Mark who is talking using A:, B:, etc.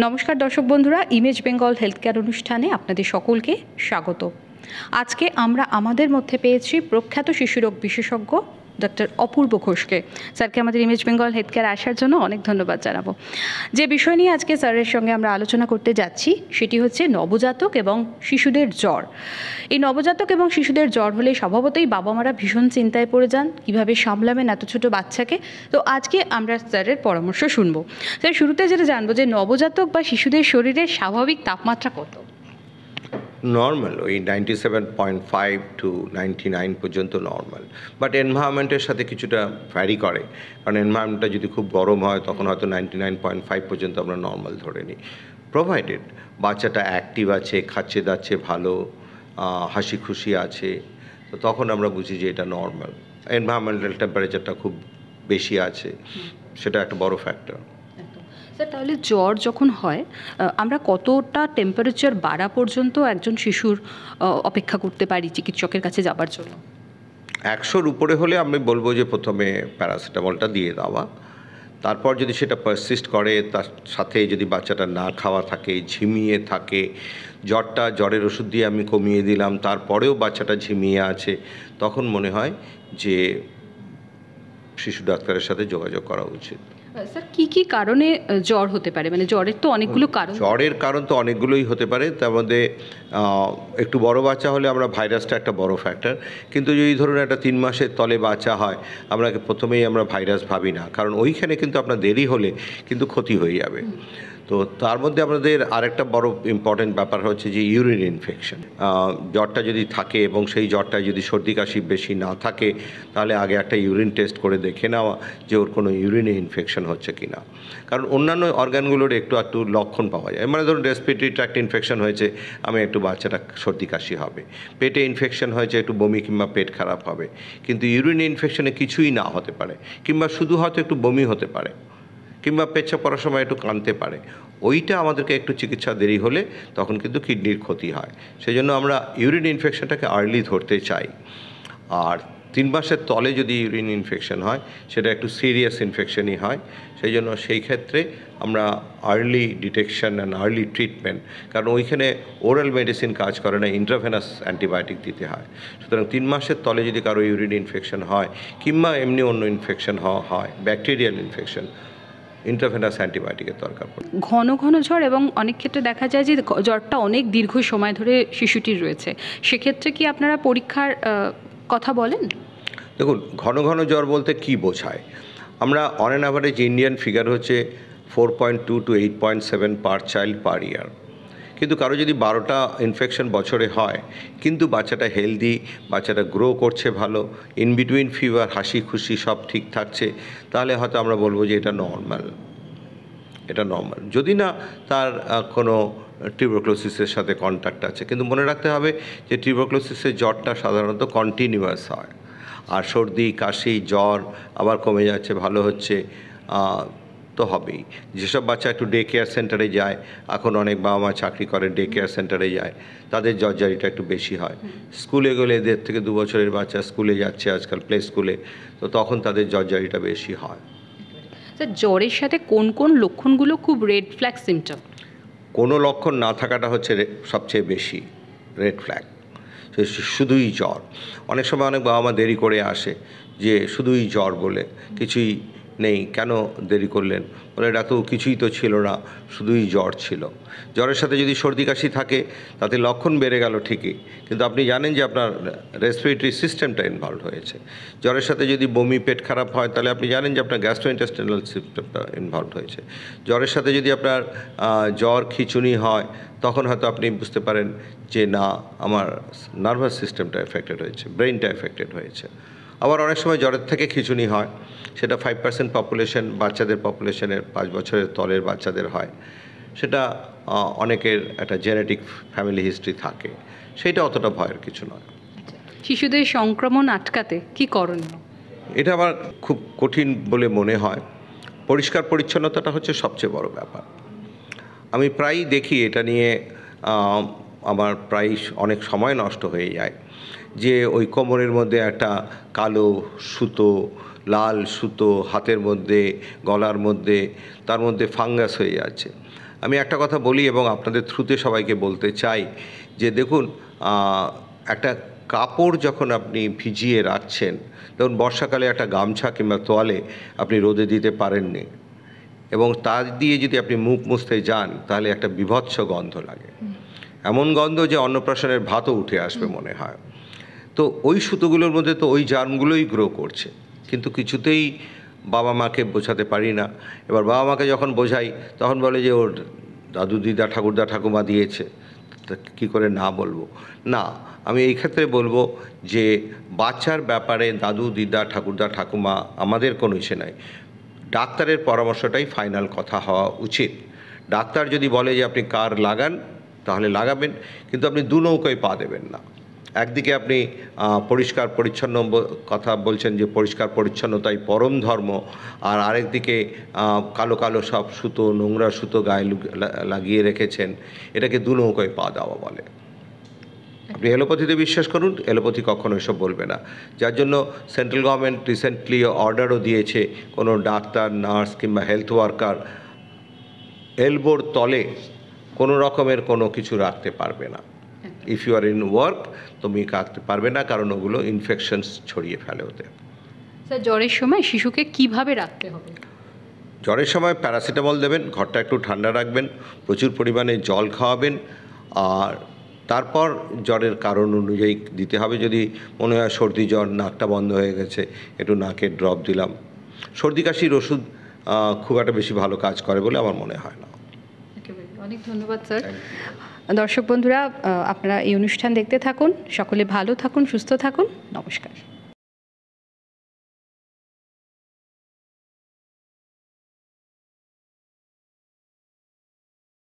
A: নমস্কার দর্শক বন্ধুরা, ইমেজ বেঙ্গল হেলথ কেয়ার অনুষ্ঠানে আপনাদের সকলকে স্বাগত। আজকে আমরা আমাদের মধ্যে পেয়েছি প্রখ্যাত শিশুরোগ বিশেষজ্ঞ ডক্টর অপূর্ব ঘোষকে। স্যারকে আমাদের ইমেজ বেঙ্গল হেলথ কেয়ার আসার জন্য অনেক ধন্যবাদ জানাবো। যে বিষয় নিয়ে আজকে স্যারের সঙ্গে আমরা আলোচনা করতে যাচ্ছি সেটি হচ্ছে নবজাতক এবং শিশুদের জ্বর। এই নবজাতক এবং শিশুদের জ্বর হলে স্বভাবতই বাবা মারা ভীষণ চিন্তায় পড়ে যান, কীভাবে সামলাবেন এত ছোট বাচ্চাকে। তো আজকে আমরা স্যারের পরামর্শ শুনবো। স্যার, শুরুতে যেটা জানবো যে নবজাতক বা শিশুদের শরীরের স্বাভাবিক তাপমাত্রা কত?
B: নর্মাল ওই 97.5 টু 99 পর্যন্ত নর্মাল, বাট এনভায়রনমেন্টের সাথে কিছুটা ভ্যারি করে। কারণ এনভায়রনমেন্টটা যদি খুব গরম হয় তখন হয়তো 99.5 পর্যন্ত আমরা নর্মাল ধরে নিই, প্রোভাইডেড বাচ্চাটা অ্যাক্টিভ আছে, খাচ্ছে দাচ্ছে ভালো, হাসি খুশি আছে, তো তখন আমরা বুঝি যে এটা নর্মাল। এনভায়রনমেন্টাল টেম্পারেচারটা খুব বেশি আছে, সেটা একটা বড় ফ্যাক্টর।
A: স্যার, তাহলে জ্বর যখন হয় আমরা কতটা টেম্পারেচার বাড়া পর্যন্ত একজন শিশুর অপেক্ষা করতে পারি চিকিৎসকের কাছে যাবার জন্য?
B: 100-র উপরে হলে আমি বলবো যে প্রথমে প্যারাসিটামলটা দিয়ে দেওয়া। তারপর যদি সেটা পারসিস্ট করে, তার সাথে যদি বাচ্চাটা না খাওয়া থাকে, ঝিমিয়ে থাকে, জ্বরের ওষুধ দিয়ে আমি কমিয়ে দিলাম, তারপরেও বাচ্চাটা ঝিমিয়ে আছে, তখন মনে হয় যে শিশু ডাক্তারের সাথে যোগাযোগ করা উচিত।
A: স্যার, কী কী কারণে জ্বর হতে পারে? মানে জ্বরের তো অনেকগুলো কারণ।
B: জ্বরের কারণ তো অনেকগুলোই হতে পারে, তার মধ্যে একটু বড় বাচ্চা হলে আমরা ভাইরাসটা একটা বড় ফ্যাক্টর, কিন্তু যদি ধরুন একটা 3 মাসের তলে বাচ্চা হয়, প্রথমেই আমরা ভাইরাস ভাবি না, কারণ ওইখানে কিন্তু আপনার দেরি হলে কিন্তু ক্ষতি হয়ে যাবে। তো তার মধ্যে আমাদের আরেকটা বড় ইম্পর্টেন্ট ব্যাপার হচ্ছে যে ইউরিন ইনফেকশন। জ্বরটা যদি থাকে এবং সেই জ্বরটা যদি সর্দি কাশি বেশি না থাকে, তাহলে আগে একটা ইউরিন টেস্ট করে দেখে নেওয়া যে ওর কোনো ইউরিনে ইনফেকশন হচ্ছে কি না। কারণ অন্যান্য অর্গানগুলোর একটু লক্ষণ পাওয়া যায়, মানে ধরুন রেসপিরেটরি ট্র্যাক্ট ইনফেকশন হয়েছে, বাচ্চাটা সর্দি কাশি হবে, পেটে ইনফেকশন হয়েছে, একটু বমি কিংবা পেট খারাপ হবে, কিন্তু ইউরিন ইনফেকশনে কিছুই না হতে পারে, কিংবা শুধু হয়তো একটু বমি হতে পারে, কিংবা পেচ্ছাপ করার সময় একটু কাঁদতে পারে। ওইটা আমাদেরকে একটু চিকিৎসা দেরি হলে তখন কিন্তু কিডনির ক্ষতি হয়। সেই জন্য আমরা ইউরিন ইনফেকশনটাকে আর্লি ধরতে চাই। আর 3 মাসের তলে যদি ইউরিন ইনফেকশন হয়, সেটা একটু সিরিয়াস ইনফেকশনই হয়। সেই জন্য সেই ক্ষেত্রে আমরা early detection and early treatment, কারণ ওইখানে ওরাল মেডিসিন কাজ করে না, ইন্ট্রাভেনাস অ্যান্টিবায়োটিক দিতে হয়। সুতরাং 3 মাসের তলে যদি কারো ইউরিন ইনফেকশন হয়, কিংবা এমনি অন্য ইনফেকশন হয়, ব্যাকটেরিয়াল ইনফেকশন, ইন্ট্রাভেনাস অ্যান্টিবায়োটিকের দরকার পড়ে।
A: ঘন ঘন জ্বর এবং অনেক ক্ষেত্রে দেখা যায় যে জ্বরটা অনেক দীর্ঘ সময় ধরে শিশুটির রয়েছে, সেক্ষেত্রে কি আপনারা পরীক্ষার কথা বলেন?
B: দেখুন, ঘন ঘন জ্বর বলতে কি বোঝায়? আমরা on an average Indian figure হচ্ছে 4.2 to 8.7 পার চাইল্ড পার ইয়ার। কিন্তু কারো যদি 12টা ইনফেকশন বছরে হয়, কিন্তু বাচ্চাটা হেলদি, বাচ্চাটা গ্রো করছে ভালো, ইন বিটুইন ফিভার, হাসি খুশি সব ঠিক থাকছে, তাহলে হয়তো আমরা বলবো যে এটা নর্মাল। যদি না তার কোনো টিউবারকুলোসিসের সাথে কন্ট্যাক্ট আছে। কিন্তু মনে রাখতে হবে যে টিউবারকুলোসিসের জ্বরটা সাধারণত কন্টিনিউয়াস হয়, আর সর্দি কাশি জ্বর আবার কমে যাচ্ছে, ভালো হচ্ছে, তো হবেই। যেসব বাচ্চা একটু ডে কেয়ার সেন্টারে যায়, এখন অনেক বাবা মা চাকরি করে, ডে কেয়ার সেন্টারে যায়, তাদের জ্বরজারিটা একটু বেশি হয়। স্কুলে গেলে 1.5 থেকে 2 বছরের বাচ্চা স্কুলে যাচ্ছে আজকাল, প্লে স্কুলে, তো তখন তাদের জ্বরজারিটা বেশি হয়।
A: স্যার, জ্বরের সাথে কোন কোন লক্ষণগুলো খুব রেড ফ্ল্যাগ সিমটম?
B: কোনো লক্ষণ না থাকাটা হচ্ছে সবচেয়ে বেশি রেড ফ্ল্যাগ। শুধুই জ্বর, অনেক সময় অনেক বাবা মা দেরি করে আসে যে শুধুই জ্বর বলে, কিছুই নেই, কেন দেরি করলেন? বলে ডাক্তার কিছুই তো ছিল না, শুধুই জ্বর ছিল। জ্বরের সাথে যদি সর্দি কাশি থাকে, তাতে লক্ষণ বেড়ে গেল ঠিকই, কিন্তু আপনি জানেন যে আপনার রেসপিরেটরি সিস্টেমটা ইনভলভ হয়েছে। জ্বরের সাথে যদি বমি পেট খারাপ হয়, তাহলে আপনি জানেন যে আপনার গ্যাস্ট্রোইন্টেস্টাইনাল সিস্টেমটা ইনভলভ হয়েছে। জ্বরের সাথে যদি আপনার জ্বর খিঁচুনি হয়, তখন হয়তো আপনি বুঝতে পারেন যে না, আমার নার্ভাস সিস্টেমটা এফেক্টেড হয়েছে, ব্রেইনটা এফেক্টেড হয়েছে। আবার অনেক সময় জ্বরের থেকে খিঁচুনি হয়, সেটা 5% পপুলেশন, বাচ্চাদের পপুলেশনের 5 বছরের তলের বাচ্চাদের হয়। সেটা অনেকের একটা জেনেটিক ফ্যামিলি হিস্ট্রি থাকে, সেইটা অতটা ভয়ের কিছু নয়।
A: শিশুদের সংক্রমণ আটকাতে কি করণীয়? এটা
B: আমার খুব কঠিন বলে মনে হয়। পরিষ্কার পরিচ্ছন্নতাটা হচ্ছে সবচেয়ে বড় ব্যাপার। আমি প্রায়ই দেখি এটা নিয়ে আমার প্রায় অনেক সময় নষ্ট হয়ে যায়, যে ওই কোমরের মধ্যে একটা কালো সুতো, লাল সুতো, হাতের মধ্যে, গলার মধ্যে, তার মধ্যে ফাঙ্গাস হয়ে যাচ্ছে। আমি একটা কথা বলি এবং আপনাদের থ্রুতে সবাইকে বলতে চাই যে দেখুন, একটা কাপড় যখন আপনি ভিজিয়ে রাখছেন, তখন বর্ষাকালে একটা গামছা কিংবা তোয়ালে আপনি রোদে দিতে পারেননি, এবং তার দিয়ে যদি আপনি মুখ মুছতে যান তাহলে একটা বীভৎস গন্ধ লাগে, এমন গন্ধ যে অন্নপ্রাশনের ভাতও উঠে আসবে মনে হয়। তো ওই সুতোগুলোর মধ্যে তো ওই জার্মগুলোই গ্রো করছে, কিন্তু কিছুতেই বাবা মাকে বোঝাতে পারি না। এবার বাবা মাকে যখন বোঝাই তখন বলে যে ওর দাদু দিদা ঠাকুরদা ঠাকুমা দিয়েছে, তা কী করে না বলবো। না, আমি এই ক্ষেত্রে বলবো যে বাচ্চার ব্যাপারে দাদু দিদা ঠাকুরদা ঠাকুমা আমাদের কোনো ইসে নাই, ডাক্তারের পরামর্শটাই ফাইনাল কথা হওয়া উচিত। ডাক্তার যদি বলে যে আপনি কার লাগান তাহলে লাগাবেন, কিন্তু আপনি দু নৌকায় পা দেবেন না। একদিকে আপনি পরিষ্কার পরিচ্ছন্ন কথা বলছেন যে পরিষ্কার পরিচ্ছন্নতাই পরম ধর্ম, আর আরেকদিকে কালো কালো সব সুতো, নোংরা সুতো গায়ে লাগিয়ে রেখেছেন, এটাকে দু নৌকায় পা দেওয়া বলে। আপনি এলোপ্যাথিতে বিশ্বাস করুন, এলোপ্যাথি কখনো এসব বলবে না। যার জন্য সেন্ট্রাল গভর্নমেন্ট রিসেন্টলি অর্ডারও দিয়েছে কোনো ডাক্তার, নার্স কিংবা হেলথ ওয়ার্কার এলবোর তলে কোনো রকমের কোনো কিছু রাখতে পারবে না। If you are in work তুমি রাখতে পারবে না, কারণ ওগুলো ইনফেকশনস ছড়িয়ে ফেলে ওতে।
A: স্যার, জ্বরের সময় শিশুকে কিভাবে রাখতে হবে?
B: জ্বরের সময় প্যারাসিটামল দেবেন, ঘরটা একটু ঠান্ডা রাখবেন, প্রচুর পরিমাণে জল খাওয়াবেন, আর তারপর জ্বরের কারণ অনুযায়ী দিতে হবে। যদি মনে হয় সর্দি জ্বর, নাকটা বন্ধ হয়ে গেছে, একটু নাকের ড্রপ দিলাম। সর্দি কাশির ওষুধ খুব একটা বেশি ভালো কাজ করে বলে আমার মনে হয় না।
A: অনেক ধন্যবাদ স্যার। দর্শক বন্ধুরা, আপনারা এই অনুষ্ঠান দেখতে থাকুন, সকলে ভালো থাকুন, সুস্থ থাকুন, নমস্কার।